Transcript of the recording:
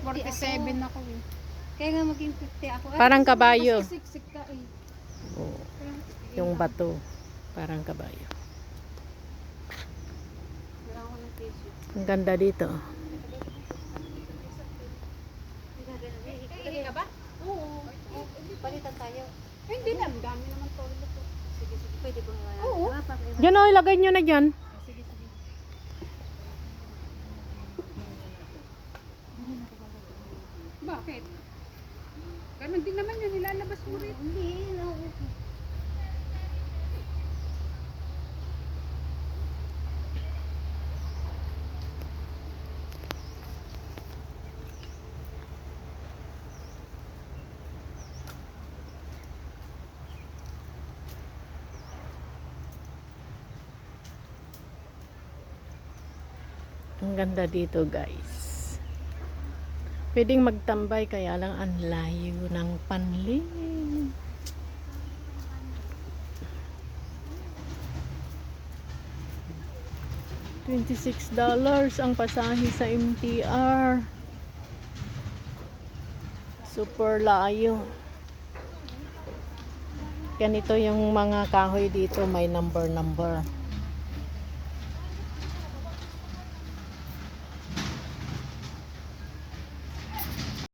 47 ako eh. Kaya nga maging 50 ako. Parang kabayo. Kasi siksik ka eh. Oo. Yung bato. Parang kabayo. Wala ako ng tissue. Ang ganda dito. Ihi ka ba? Oo. Palitan tayo. Eh, hindi na. Dami naman to. Sige, sige. Pwede bang iwan? Oo. Diyan o, ilagay nyo na dyan. Sige, sige. Bakit? Ganun din naman yun. Nilalabas mo rin. Hindi, no. Ang ganda dito, guys. Pwedeng magtambay, kaya lang ang layo ng panling. $26 ang pasahe sa MTR. Super layo. Ganito yung mga kahoy dito, may number.